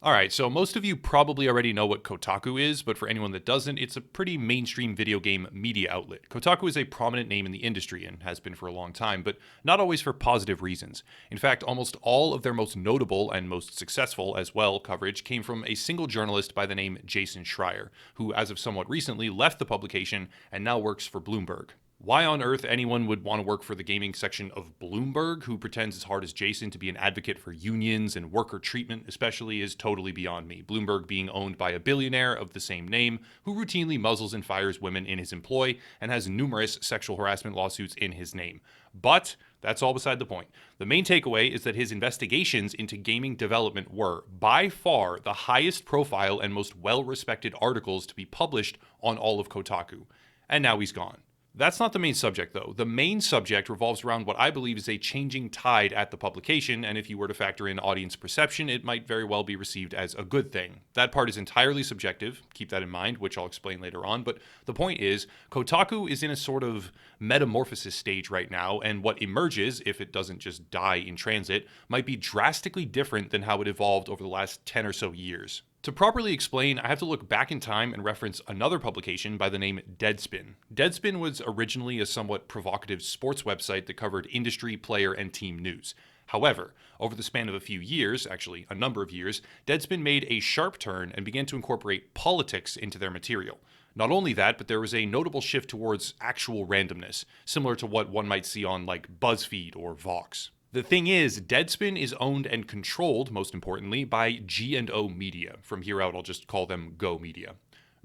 Alright, so most of you probably already know what Kotaku is, but for anyone that doesn't, it's a pretty mainstream video game media outlet. Kotaku is a prominent name in the industry and has been for a long time, but not always for positive reasons. In fact, almost all of their most notable and most successful as well coverage came from a single journalist by the name Jason Schreier, who as of somewhat recently left the publication and now works for Bloomberg. Why on earth anyone would want to work for the gaming section of Bloomberg, who pretends as hard as Jason to be an advocate for unions and worker treatment especially, is totally beyond me. Bloomberg being owned by a billionaire of the same name, who routinely muzzles and fires women in his employ and has numerous sexual harassment lawsuits in his name. But that's all beside the point. The main takeaway is that his investigations into gaming development were, by far, the highest profile and most well-respected articles to be published on all of Kotaku. And now he's gone. That's not the main subject, though. The main subject revolves around what I believe is a changing tide at the publication, and if you were to factor in audience perception, it might very well be received as a good thing. That part is entirely subjective, keep that in mind, which I'll explain later on, but the point is, Kotaku is in a sort of metamorphosis stage right now, and what emerges, if it doesn't just die in transit, might be drastically different than how it evolved over the last 10 or so years. To properly explain, I have to look back in time and reference another publication by the name Deadspin. Deadspin was originally a somewhat provocative sports website that covered industry, player, and team news. However, over the span of a few years, actually a number of years, Deadspin made a sharp turn and began to incorporate politics into their material. Not only that, but there was a notable shift towards actual randomness, similar to what one might see on like BuzzFeed or Vox. The thing is, Deadspin is owned and controlled, most importantly, by G&O Media. From here out, I'll just call them Go Media.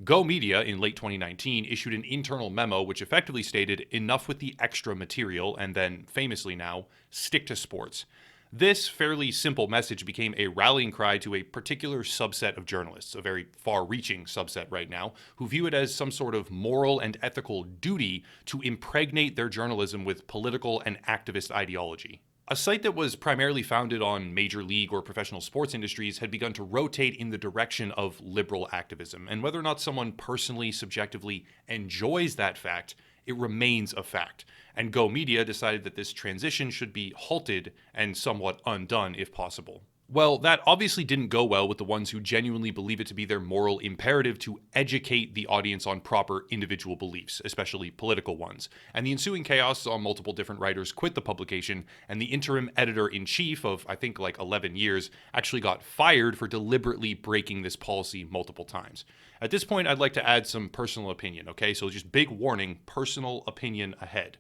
Go Media, in late 2019, issued an internal memo which effectively stated, enough with the extra material, and then, famously now, stick to sports. This fairly simple message became a rallying cry to a particular subset of journalists, a very far-reaching subset right now, who view it as some sort of moral and ethical duty to impregnate their journalism with political and activist ideology. A site that was primarily founded on major league or professional sports industries had begun to rotate in the direction of liberal activism, and whether or not someone personally, subjectively enjoys that fact, it remains a fact. And Go Media decided that this transition should be halted and somewhat undone if possible. Well, that obviously didn't go well with the ones who genuinely believe it to be their moral imperative to educate the audience on proper individual beliefs, especially political ones. And the ensuing chaos saw multiple different writers quit the publication, and the interim editor-in-chief of, I think, like 11 years, actually got fired for deliberately breaking this policy multiple times. At this point, I'd like to add some personal opinion, okay? So just big warning, personal opinion ahead.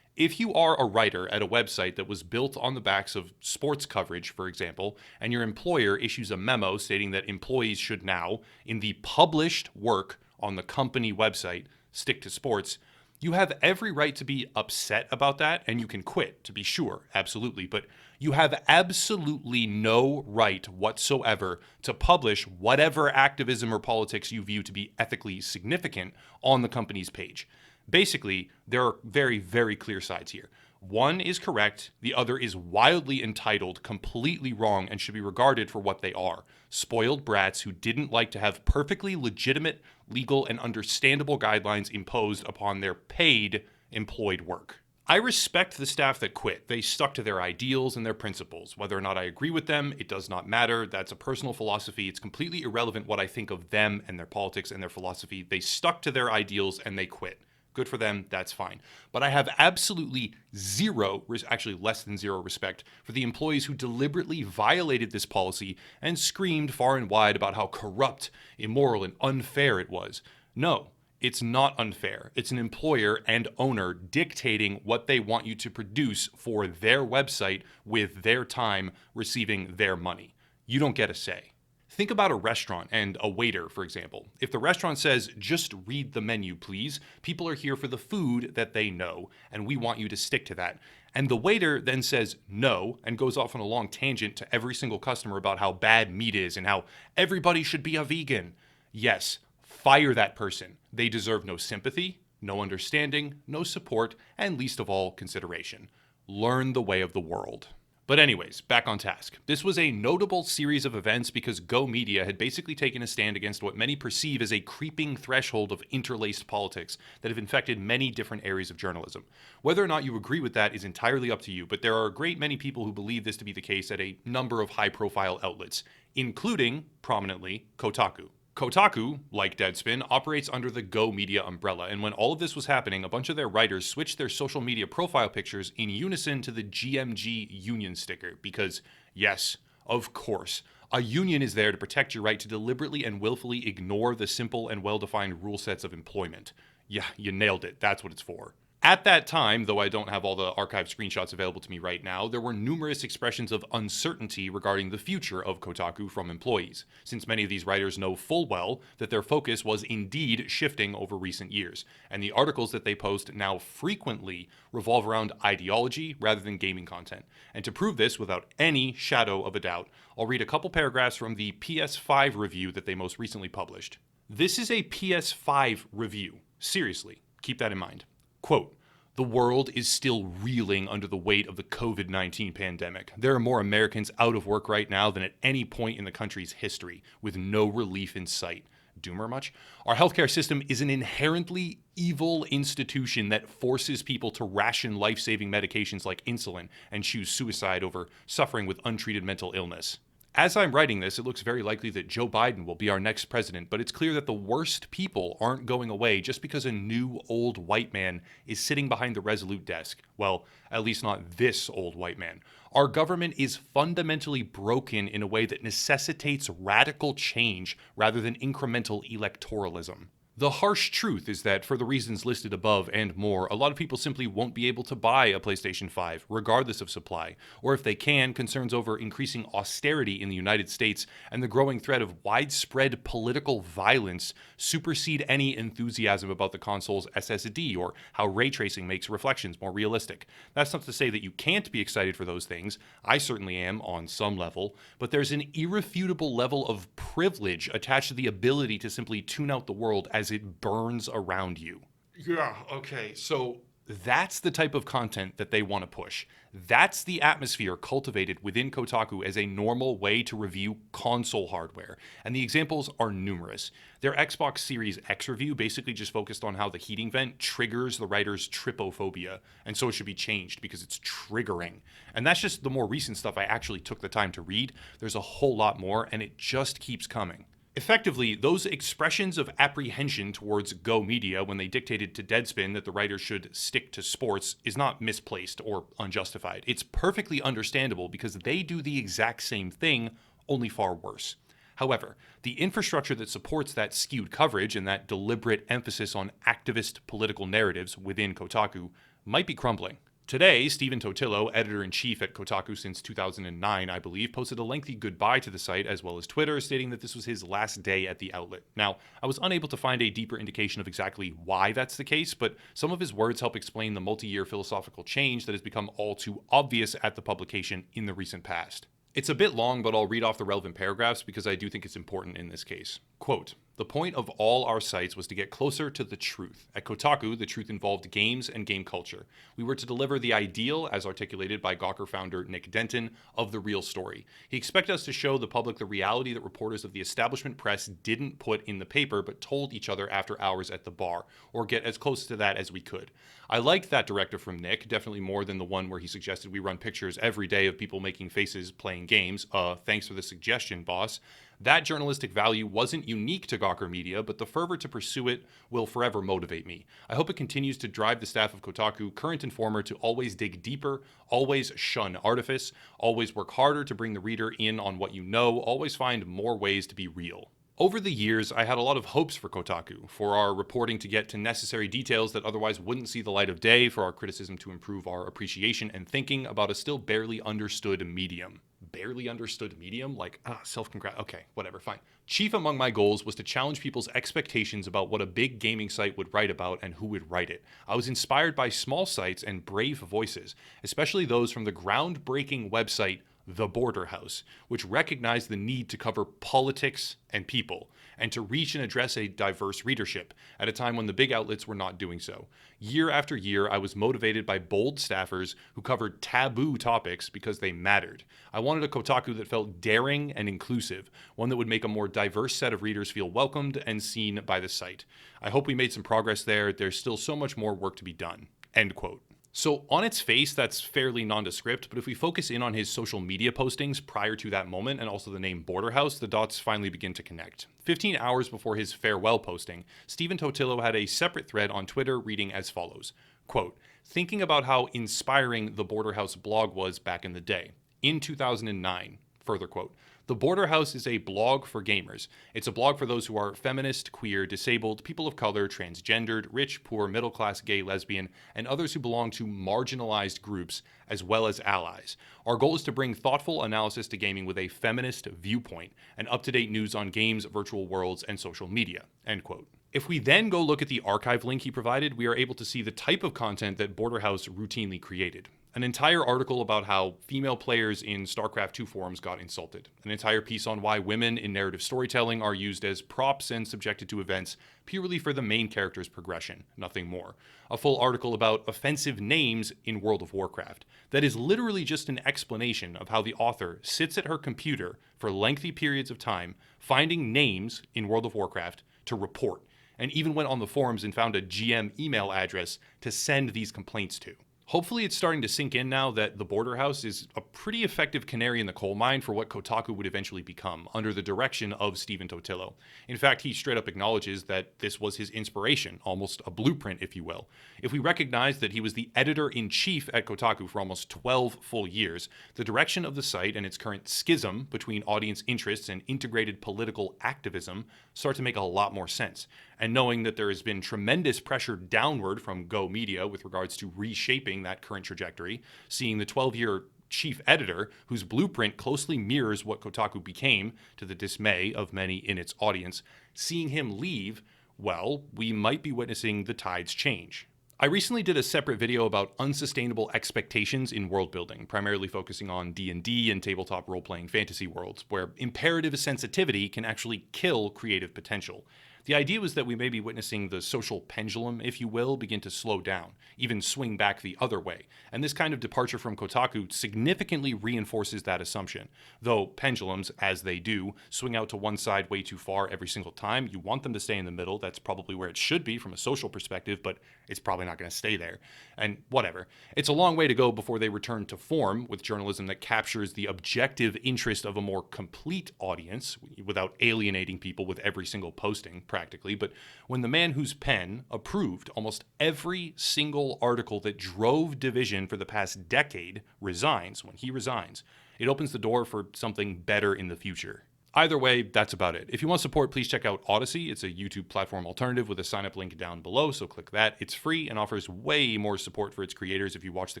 If you are a writer at a website that was built on the backs of sports coverage, for example, and your employer issues a memo stating that employees should now, in the published work on the company website, stick to sports, you have every right to be upset about that, and you can quit, to be sure, absolutely. But you have absolutely no right whatsoever to publish whatever activism or politics you view to be ethically significant on the company's page. Basically, there are very, very clear sides here. One is correct, the other is wildly entitled, completely wrong, and should be regarded for what they are. Spoiled brats who didn't like to have perfectly legitimate, legal, and understandable guidelines imposed upon their paid, employed work. I respect the staff that quit. They stuck to their ideals and their principles. Whether or not I agree with them, it does not matter. That's a personal philosophy. It's completely irrelevant what I think of them and their politics and their philosophy. They stuck to their ideals and they quit. Good for them, that's fine. But I have absolutely zero, actually less than zero respect for the employees who deliberately violated this policy and screamed far and wide about how corrupt, immoral, and unfair it was. No, it's not unfair. It's an employer and owner dictating what they want you to produce for their website with their time, receiving their money. You don't get a say. Think about a restaurant and a waiter, for example. If the restaurant says, just read the menu, please, people are here for the food that they know, and we want you to stick to that. And the waiter then says no and goes off on a long tangent to every single customer about how bad meat is and how everybody should be a vegan. Yes, fire that person. They deserve no sympathy, no understanding, no support, and least of all, consideration. Learn the way of the world. But anyways, back on task. This was a notable series of events because Go Media had basically taken a stand against what many perceive as a creeping threshold of interlaced politics that have infected many different areas of journalism. Whether or not you agree with that is entirely up to you, but there are a great many people who believe this to be the case at a number of high-profile outlets, including, prominently, Kotaku. Kotaku, like Deadspin, operates under the Go Media umbrella, and when all of this was happening, a bunch of their writers switched their social media profile pictures in unison to the GMG union sticker, because, yes, of course, a union is there to protect your right to deliberately and willfully ignore the simple and well-defined rule sets of employment. Yeah, you nailed it. That's what it's for. At that time, though I don't have all the archived screenshots available to me right now, there were numerous expressions of uncertainty regarding the future of Kotaku from employees, since many of these writers know full well that their focus was indeed shifting over recent years, and the articles that they post now frequently revolve around ideology rather than gaming content. And to prove this without any shadow of a doubt, I'll read a couple paragraphs from the PS5 review that they most recently published. This is a PS5 review. Seriously, keep that in mind. Quote, "The world is still reeling under the weight of the COVID-19 pandemic. There are more Americans out of work right now than at any point in the country's history, with no relief in sight." Doomer much? Our healthcare system is an inherently evil institution that forces people to ration life-saving medications like insulin and choose suicide over suffering with untreated mental illness. As I'm writing this, it looks very likely that Joe Biden will be our next president, but it's clear that the worst people aren't going away just because a new old white man is sitting behind the Resolute desk. Well, at least not this old white man. Our government is fundamentally broken in a way that necessitates radical change rather than incremental electoralism. The harsh truth is that, for the reasons listed above and more, a lot of people simply won't be able to buy a PlayStation 5, regardless of supply, or if they can, concerns over increasing austerity in the United States and the growing threat of widespread political violence supersede any enthusiasm about the console's SSD or how ray tracing makes reflections more realistic. That's not to say that you can't be excited for those things. I certainly am, on some level, but there's an irrefutable level of privilege attached to the ability to simply tune out the world as it burns around you. Yeah, okay, so that's the type of content that they want to push. That's the atmosphere cultivated within Kotaku as a normal way to review console hardware, and the examples are numerous. Their Xbox Series X review basically just focused on how the heating vent triggers the writer's trypophobia, and so it should be changed because it's triggering. And that's just the more recent stuff I actually took the time to read. There's a whole lot more, and it just keeps coming. Effectively, those expressions of apprehension towards Go Media when they dictated to Deadspin that the writers should stick to sports is not misplaced or unjustified. It's perfectly understandable because they do the exact same thing, only far worse. However, the infrastructure that supports that skewed coverage and that deliberate emphasis on activist political narratives within Kotaku might be crumbling. Today, Stephen Totilo, editor-in-chief at Kotaku since 2009, I believe, posted a lengthy goodbye to the site as well as Twitter, stating that this was his last day at the outlet. Now, I was unable to find a deeper indication of exactly why that's the case, but some of his words help explain the multi-year philosophical change that has become all too obvious at the publication in the recent past. It's a bit long, but I'll read off the relevant paragraphs because I do think it's important in this case. Quote, "The point of all our sites was to get closer to the truth. At Kotaku, the truth involved games and game culture. We were to deliver the ideal, as articulated by Gawker founder Nick Denton, of the real story. He expected us to show the public the reality that reporters of the establishment press didn't put in the paper but told each other after hours at the bar, or get as close to that as we could. I liked that directive from Nick, definitely more than the one where he suggested we run pictures every day of people making faces playing games. Thanks for the suggestion, boss. That journalistic value wasn't unique to Gawker Media, but the fervor to pursue it will forever motivate me. I hope it continues to drive the staff of Kotaku, current and former, to always dig deeper, always shun artifice, always work harder to bring the reader in on what you know, always find more ways to be real." Over the years, I had a lot of hopes for Kotaku, for our reporting to get to necessary details that otherwise wouldn't see the light of day, for our criticism to improve our appreciation and thinking about a still barely understood medium. Barely understood medium? Like, okay, whatever, fine. Chief among my goals was to challenge people's expectations about what a big gaming site would write about and who would write it. I was inspired by small sites and brave voices, especially those from the groundbreaking website The Border House, which recognized the need to cover politics and people, and to reach and address a diverse readership at a time when the big outlets were not doing so. Year after year, I was motivated by bold staffers who covered taboo topics because they mattered. I wanted a Kotaku that felt daring and inclusive, one that would make a more diverse set of readers feel welcomed and seen by the site. I hope we made some progress there. There's still so much more work to be done. End quote. So on its face, that's fairly nondescript, but if we focus in on his social media postings prior to that moment and also the name Border House, the dots finally begin to connect. 15 hours before his farewell posting, Stephen Totilo had a separate thread on Twitter reading as follows, quote, "Thinking about how inspiring the Border House blog was back in the day. In 2009, further quote, the Border House is a blog for gamers. It's a blog for those who are feminist, queer, disabled, people of color, transgendered, rich, poor, middle class, gay, lesbian, and others who belong to marginalized groups as well as allies. Our goal is to bring thoughtful analysis to gaming with a feminist viewpoint and up-to-date news on games, virtual worlds, and social media." End quote. If we then go look at the archive link he provided, we are able to see the type of content that Border House routinely created. An entire article about how female players in StarCraft II forums got insulted. An entire piece on why women in narrative storytelling are used as props and subjected to events purely for the main character's progression, nothing more. A full article about offensive names in World of Warcraft. That is literally just an explanation of how the author sits at her computer for lengthy periods of time, finding names in World of Warcraft to report, and even went on the forums and found a GM email address to send these complaints to. Hopefully it's starting to sink in now that the Border House is a pretty effective canary in the coal mine for what Kotaku would eventually become, under the direction of Stephen Totilo. In fact, he straight up acknowledges that this was his inspiration, almost a blueprint, if you will. If we recognize that he was the editor-in-chief at Kotaku for almost 12 full years, the direction of the site and its current schism between audience interests and integrated political activism start to make a lot more sense. And knowing that there has been tremendous pressure downward from Go Media with regards to reshaping that current trajectory, seeing the 12-year chief editor, whose blueprint closely mirrors what Kotaku became, to the dismay of many in its audience, seeing him leave, well, we might be witnessing the tides change. I recently did a separate video about unsustainable expectations in world building, primarily focusing on D&D and tabletop role-playing fantasy worlds, where imperative sensitivity can actually kill creative potential. The idea was that we may be witnessing the social pendulum, if you will, begin to slow down, even swing back the other way. And this kind of departure from Kotaku significantly reinforces that assumption. Though pendulums, as they do, swing out to one side way too far every single time, you want them to stay in the middle. That's probably where it should be from a social perspective, but it's probably not going to stay there. And whatever. It's a long way to go before they return to form with journalism that captures the objective interest of a more complete audience without alienating people with every single posting, practically. But when the man whose pen approved almost every single article that drove division for the past decade resigns, when he resigns, it opens the door for something better in the future. Either way, that's about it. If you want support, please check out Odyssey. It's a YouTube platform alternative with a sign-up link down below, so click that. It's free and offers way more support for its creators if you watch the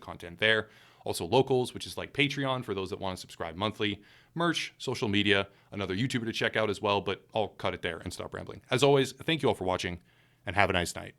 content there. Also Locals, which is like Patreon for those that want to subscribe monthly. Merch, social media, another YouTuber to check out as well, but I'll cut it there and stop rambling. As always, thank you all for watching, and have a nice night.